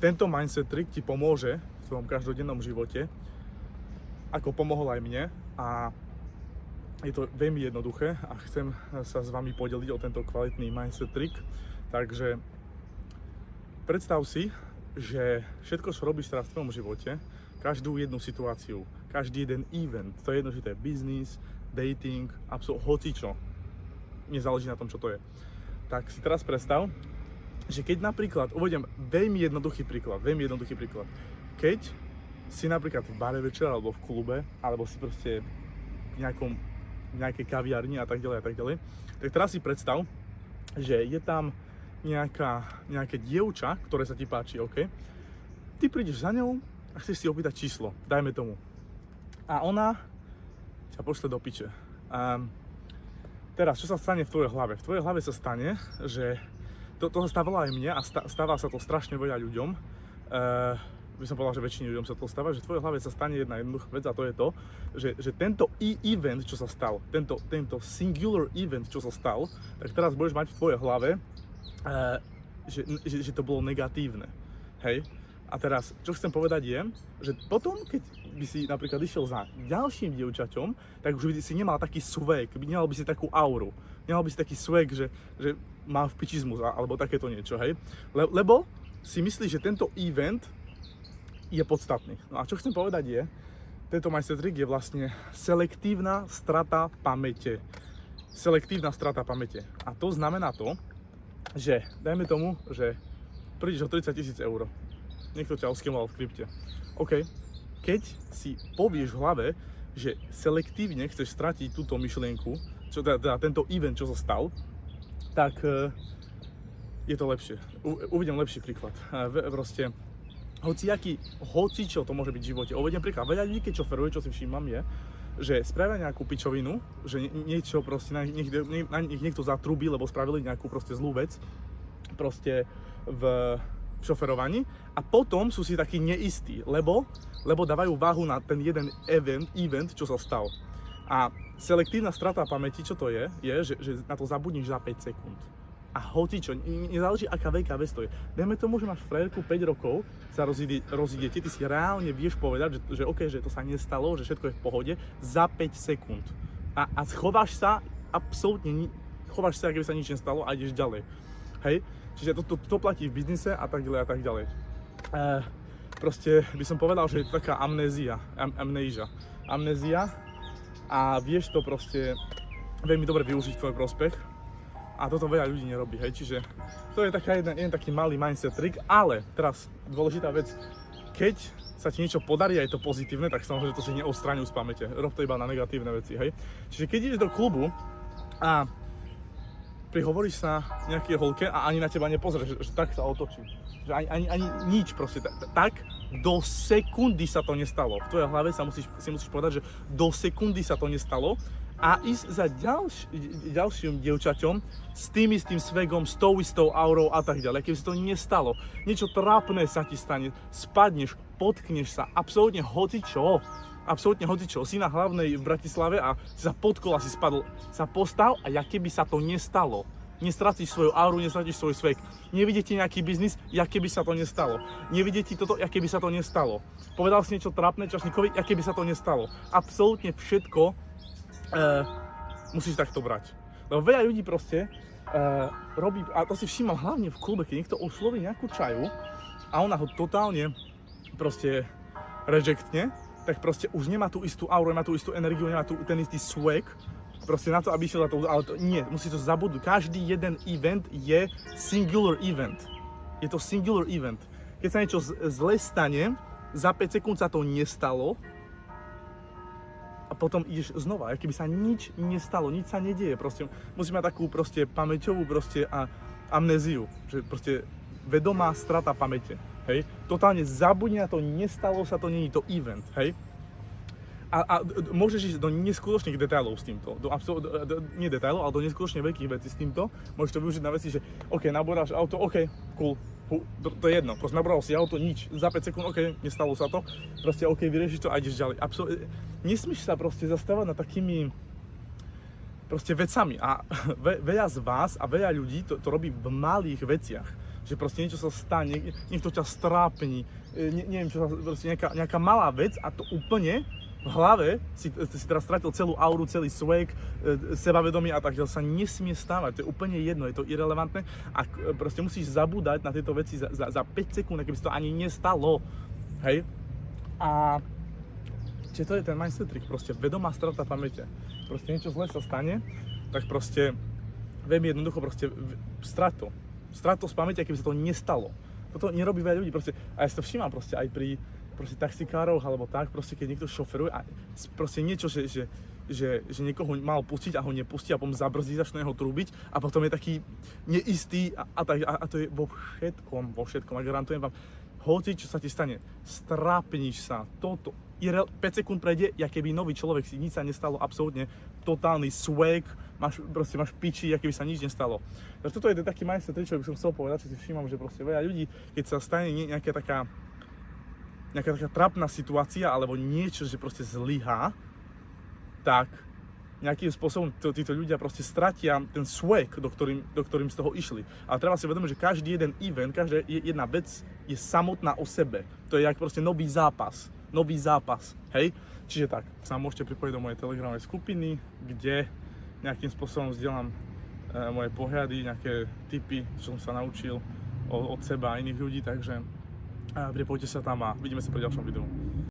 tento mindset trick ti pomôže v tvojom každodennom živote, ako pomohol aj mne, a je to veľmi jednoduché a chcem sa s vami podeliť o tento kvalitný mindset trick. Takže predstav si, že všetko, čo robíš teraz v tvojom živote, každú jednu situáciu, každý jeden event, to je jedno, že to je business, dating, hocičo, nezáleží na tom, čo to je. Tak si teraz predstav, že keď napríklad, uvediem veľmi jednoduchý príklad, keď si napríklad v bare večer, alebo v klube, alebo si proste v nejakej kaviarni a tak ďalej, tak teraz si predstav, že je tam nejaké dievča, ktoré sa ti páči, OK? Ty prídeš za ňou a chceš si opýtať číslo, dajme tomu. A ona ťa pošle do piče. Teraz, čo sa stane v tvojej hlave? V tvojej hlave sa stane, že to sa stávalo aj mne a stáva sa to strašne veľa ľuďom. By som povedal, že väčšine ľuďom sa to stáva, že v tvojej hlave sa stane jedna jednoduchá vec, a to je to, že tento event, čo sa stal, tento singular event, čo sa stal, tak teraz budeš mať v tvojej hlave, že to bolo negatívne. Hej? A teraz, čo chcem povedať je, že potom, keď by si napríklad išiel za ďalším dievčaťom, tak už by si nemal taký swag, nemal by si takú auru, nemal by si taký swag, že má vpičizmus alebo takéto niečo, hej? Lebo si myslíš, že tento event je podstatný. No a čo chcem povedať je, tento mindset trick je vlastne selektívna strata pamäte. Selektívna strata pamäte. A to znamená to, že dajme tomu, že prídeš o 30 000 eur. Niekto ťa oskemoval v krypte. OK, keď si povieš v hlave, že selektívne chceš stratiť túto myšlienku, teda tento event, čo sa stal, tak je to lepšie. Uvediem lepší príklad. Proste, hocičo to môže byť v živote. Uvediem príklad. Veľa ľudí, keď šoferuje, čo si všímam je, že spravia nejakú pičovinu, že niečo proste, nech niekto zatrubí, lebo spravili nejakú proste zlú vec, proste v šoferovaní, a potom sú si takí neistí, lebo dávajú váhu na ten jeden event, čo sa stal. A selektívna strata pamäti, čo to je, že na to zabudneš za 5 sekúnd. A hocičo, nezáleží, aká veľká vec to je. Dajme tomu, že máš frajerku 5 rokov, sa rozídete, ty si reálne vieš povedať, že OK, že to sa nestalo, že všetko je v pohode, za 5 sekúnd. A chováš sa, chováš sa, ako by sa nič nestalo, a ideš ďalej. Hej? Čiže to platí v biznise a tak ďalej. Proste by som povedal, že je to taká amnézia, a vieš to proste veľmi dobre využiť v tvoj prospech, a toto veľa ľudí nerobí, hej, čiže to je jeden taký malý mindset trick, ale teraz dôležitá vec, keď sa ti niečo podarí a je to pozitívne, tak samozrejme to si neodstráňuj z pamäte, rob to iba na negatívne veci, hej. Čiže keď ideš do klubu a prihovoríš sa nejakej holke a ani na teba nepozrie, že tak sa otočí. Že ani nič proste. Tak do sekundy sa to nestalo. V tvojej hlave si musíš povedať, že do sekundy sa to nestalo, a ísť za ďalším dievčaťom s tým istým swagom, s tou istou aurou a tak ďalej. Keby sa to nestalo, niečo trápne sa ti stane, spadneš, potkneš sa, absolútne hocičo, si na hlavnej v Bratislave a si sa potkol a si spadol, sa postav a keby sa to nestalo. Nestratíš svoju auru, nestratíš svoj swag. Nevidíte nejaký biznis, keby sa to nestalo. Nevidíte toto, keby sa to nestalo. Povedal si niečo trápne čašnikovi, keby sa to nestalo. Absolútne všetko musíš takto brať. Lebo veľa ľudí proste robí, a to si všímam hlavne v klube, keď niekto osloví nejakú čaju a ona ho totálne proste rejectne, tak proste už nemá tú istú auru, nemá tú istú energiu, nemá ten istý swag, proste na to, aby išiel za to, ale nie, musí to zabudnúť. Každý jeden event je singular event. Je to singular event. Keď sa niečo zle stane, za 5 sekúnd sa to nestalo, a potom ideš znova, keby sa nič nestalo, nič sa nedieje, proste musíš mať takú proste pamäťovú proste amnéziu, že proste vedomá strata pamäte, hej, totálne zabudni na to, nestalo sa to, nie je to event, hej. A môžeš ísť do neskutočných detailov s týmto, nie detailov, ale do neskutočne veľkých vecí s týmto, môžeš to využiť na veci, že OK, naboráš auto, OK, cool, to je jedno, proste naboral si auto, nič, za 5 sekúnd, OK, nestalo sa to, proste OK, vyriešiš to a ideš ďalej. Nesmíš sa proste zastávať nad takými proste vecami, a veľa z vás a veľa ľudí to robí v malých veciach, že proste niečo sa stane, niekto ťa strápni, neviem čo, proste nejaká malá vec a to úplne v hlave si teraz stratil celú auru, celý swag, sebavedomie a tak ďalej sa nesmie stávať, to je úplne jedno, je to irelevantné a proste musíš zabúdať na tieto veci za 5 sekúnd, keby si to ani nestalo, hej? A čiže to je ten mindset trick, proste vedomá strata pamäte, proste niečo zlé sa stane, tak proste veľmi jednoducho proste strať to z pamäte, keby sa to nestalo. Toto nerobí veľa ľudí, proste, a ja si to všímam proste aj pri proste taxikárov alebo tak, proste keď niekto šoferuje a proste niečo, že niekoho mal pustiť a ho nepustí a potom zabrzdí, začne ho trúbiť a potom je taký neistý a to je vo všetkom a garantujem vám, hoci čo sa ti stane, strápniš sa, 5 sekúnd prejde, ja keby nový človek, si nič sa nestalo, absolútne totálny swag, máš piči, keby sa nič nestalo. Takže toto je taký mindset, čo by som chcel povedať, že si všímam, že proste veľa ľudí, keď sa stane nejaká taká trápna situácia alebo niečo, že proste zlyhá, tak nejakým spôsobom títo ľudia proste stratia ten swag, do ktorým z toho išli. Ale treba si uvedomiť, že každý jeden event, každá jedna vec je samotná o sebe. To je jak proste nový zápas, hej? Čiže tak, sa môžete pripojiť do mojej telegramovej skupiny, kde nejakým spôsobom zdieľam moje pohľady, nejaké tipy, čo som sa naučil od seba a iných ľudí, takže pripojte sa tam a vidíme sa pri ďalšom videu.